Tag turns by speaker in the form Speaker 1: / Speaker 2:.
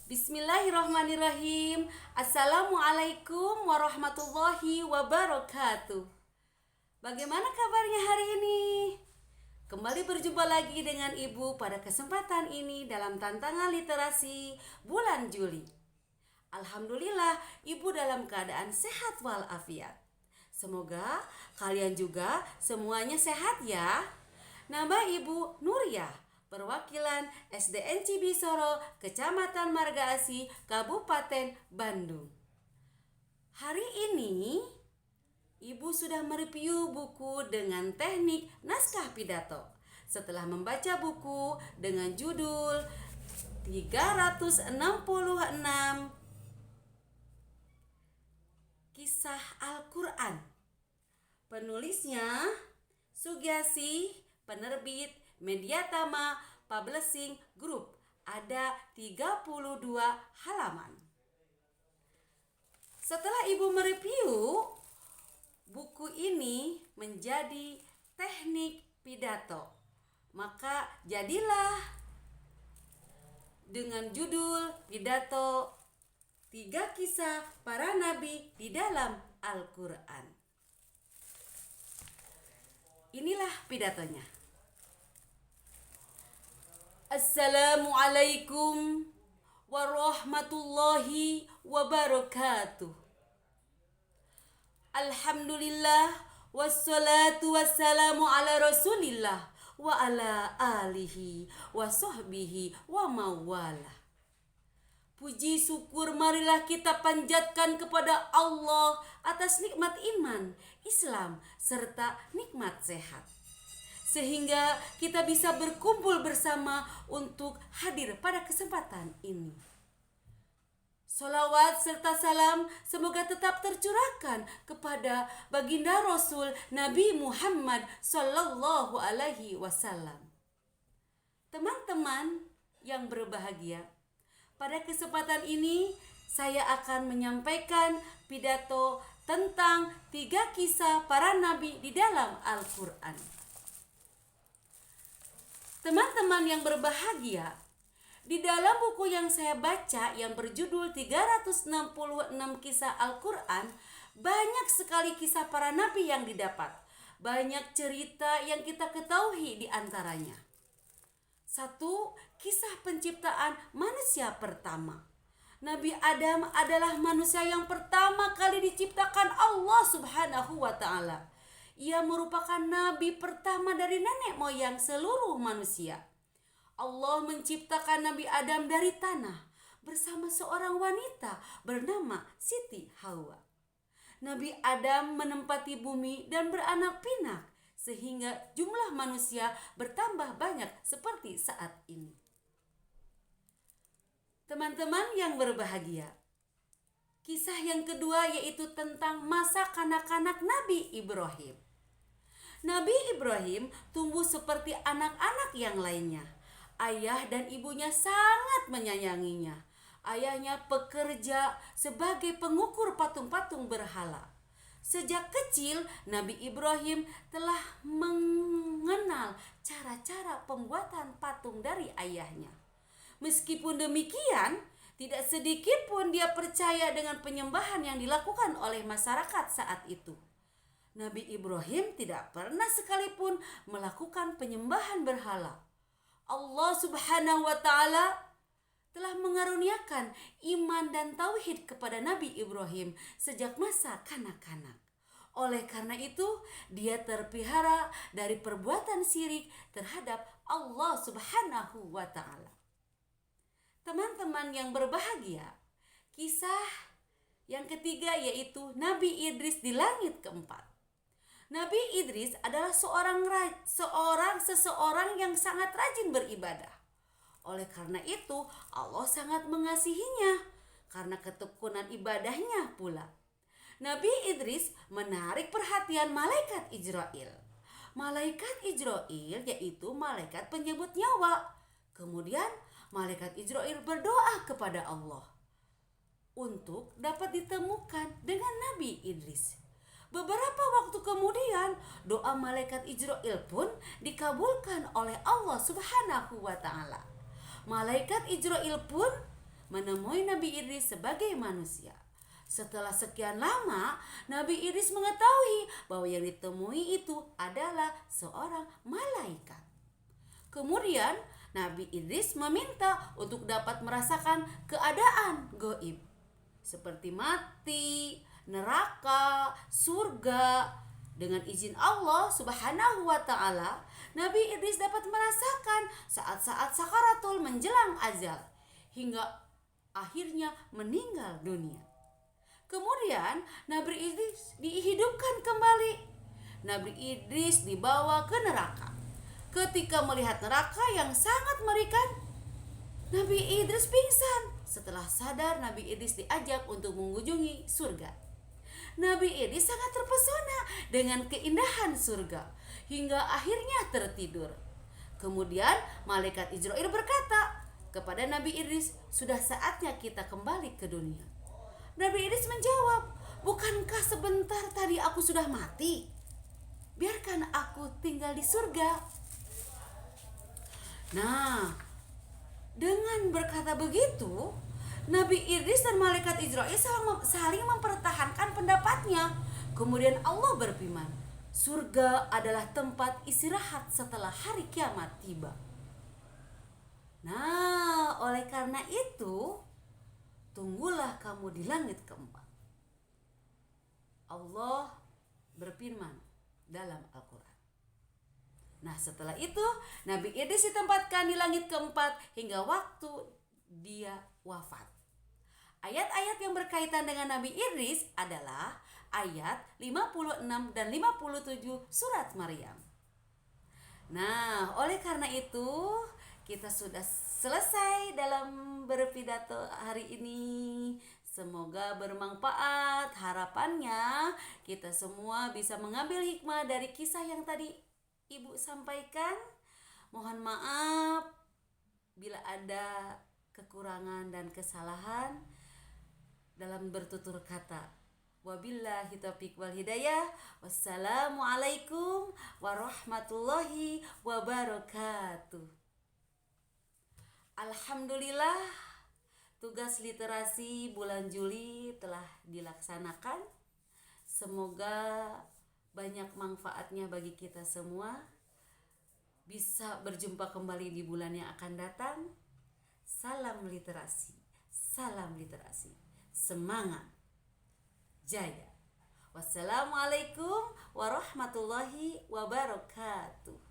Speaker 1: Bismillahirrahmanirrahim. Assalamualaikum warahmatullahi wabarakatuh. Bagaimana kabarnya hari ini? Kembali berjumpa lagi dengan Ibu pada kesempatan ini dalam tantangan literasi bulan Juli. Alhamdulillah, Ibu dalam keadaan sehat walafiat. Semoga kalian juga semuanya sehat ya. Nama Ibu Nuriyah, perwakilan SDN Cibisoro, Kecamatan Marga Asih, Kabupaten Bandung. Hari ini Ibu sudah mereview buku dengan teknik naskah pidato. Setelah membaca buku dengan judul 366 Kisah Al-Quran. Penulisnya Sugiasih, penerbit Mediatama Publishing Group. Ada 32 halaman. Setelah Ibu mereview, buku ini menjadi teknik pidato. Maka jadilah dengan judul pidato 3 kisah para nabi di dalam Al-Quran. Inilah pidatonya. Assalamualaikum warahmatullahi wabarakatuh. Alhamdulillah wassalatu wassalamu ala rasulillah wa ala alihi wa sahbihi wa mawalah. Puji syukur marilah kita panjatkan kepada Allah atas nikmat iman, Islam, serta nikmat sehat. Sehingga kita bisa berkumpul bersama untuk hadir pada kesempatan ini. Salawat serta salam semoga tetap tercurahkan kepada baginda Rasul Nabi Muhammad Sallallahu Alaihi Wasallam. Teman-teman yang berbahagia, pada kesempatan ini saya akan menyampaikan pidato tentang 3 kisah para nabi di dalam Al-Quran. Teman-teman yang berbahagia, di dalam buku yang saya baca yang berjudul 366 kisah Al-Quran, banyak sekali kisah para nabi yang didapat. Banyak cerita yang kita ketahui di antaranya. 1. Kisah penciptaan manusia pertama. Nabi Adam adalah manusia yang pertama kali diciptakan Allah Subhanahu wa Ta'ala. Ia merupakan nabi pertama dari nenek moyang seluruh manusia. Allah menciptakan Nabi Adam dari tanah bersama seorang wanita bernama Siti Hawa. Nabi Adam menempati bumi dan beranak pinak sehingga jumlah manusia bertambah banyak seperti saat ini. Teman-teman yang berbahagia, kisah yang kedua yaitu tentang masa kanak-kanak Nabi Ibrahim. Nabi Ibrahim tumbuh seperti anak-anak yang lainnya. Ayah dan ibunya sangat menyayanginya. Ayahnya bekerja sebagai pengukur patung-patung berhala. Sejak kecil, Nabi Ibrahim telah mengenal cara-cara pembuatan patung dari ayahnya. Meskipun demikian, tidak sedikit pun dia percaya dengan penyembahan yang dilakukan oleh masyarakat saat itu. Nabi Ibrahim tidak pernah sekalipun melakukan penyembahan berhala. Allah Subhanahu wa Ta'ala telah mengaruniakan iman dan tauhid kepada Nabi Ibrahim sejak masa kanak-kanak. Oleh karena itu, dia terpelihara dari perbuatan syirik terhadap Allah Subhanahu wa Ta'ala. Teman-teman yang berbahagia, kisah yang ketiga yaitu Nabi Idris di langit keempat. Nabi Idris adalah seseorang yang sangat rajin beribadah. Oleh karena itu, Allah sangat mengasihinya karena ketekunan ibadahnya pula. Nabi Idris menarik perhatian malaikat Ijrail. Malaikat Ijrail yaitu malaikat penyebut nyawa. Kemudian malaikat Ijrail berdoa kepada Allah untuk dapat ditemukan dengan Nabi Idris. Beberapa waktu kemudian, doa malaikat Ijrail pun dikabulkan oleh Allah Subhanahu wa Ta'ala. Malaikat Ijrail pun menemui Nabi Idris sebagai manusia. Setelah sekian lama, Nabi Idris mengetahui bahwa yang ditemui itu adalah seorang malaikat. Kemudian Nabi Idris meminta untuk dapat merasakan keadaan gaib seperti mati, neraka, surga. Dengan izin Allah Subhanahu wa taala, Nabi Idris dapat merasakan saat-saat sakaratul menjelang ajal hingga akhirnya meninggal dunia. Kemudian Nabi Idris dihidupkan kembali. Nabi Idris dibawa ke neraka. Ketika melihat neraka yang sangat mengerikan, Nabi Idris pingsan. Setelah sadar, Nabi Idris diajak untuk mengunjungi surga. Nabi Idris sangat terpesona dengan keindahan surga hingga akhirnya tertidur. Kemudian malaikat Israil berkata kepada Nabi Idris, "Sudah saatnya kita kembali ke dunia." Nabi Idris menjawab, "Bukankah sebentar tadi aku sudah mati? Biarkan aku tinggal di surga." Nah, dengan berkata begitu, Nabi Idris dan malaikat Israil saling mempertahankan pendapatnya. Kemudian Allah berfirman, "Surga adalah tempat istirahat setelah hari kiamat tiba." Nah, oleh karena itu, tunggulah kamu di langit keempat. Allah berfirman dalam Al-Quran. Nah, setelah itu Nabi Idris ditempatkan di langit keempat hingga waktu dia wafat. Ayat-ayat yang berkaitan dengan Nabi Idris adalah ayat 56 dan 57 surat Maryam. Nah, oleh karena itu kita sudah selesai dalam berpidato hari ini. Semoga bermanfaat. Harapannya kita semua bisa mengambil hikmah dari kisah yang tadi Ibu sampaikan. Mohon maaf bila ada kekurangan dan kesalahan dalam bertutur kata. Wabillahi taufiq wal hidayah. Wassalamualaikum warahmatullahi wabarakatuh. Alhamdulillah, tugas literasi bulan Juli telah dilaksanakan. Semoga banyak manfaatnya bagi kita semua. Bisa berjumpa kembali di bulan yang akan datang. Salam literasi, salam literasi. Semangat jaya. Wassalamualaikum warahmatullahi wabarakatuh.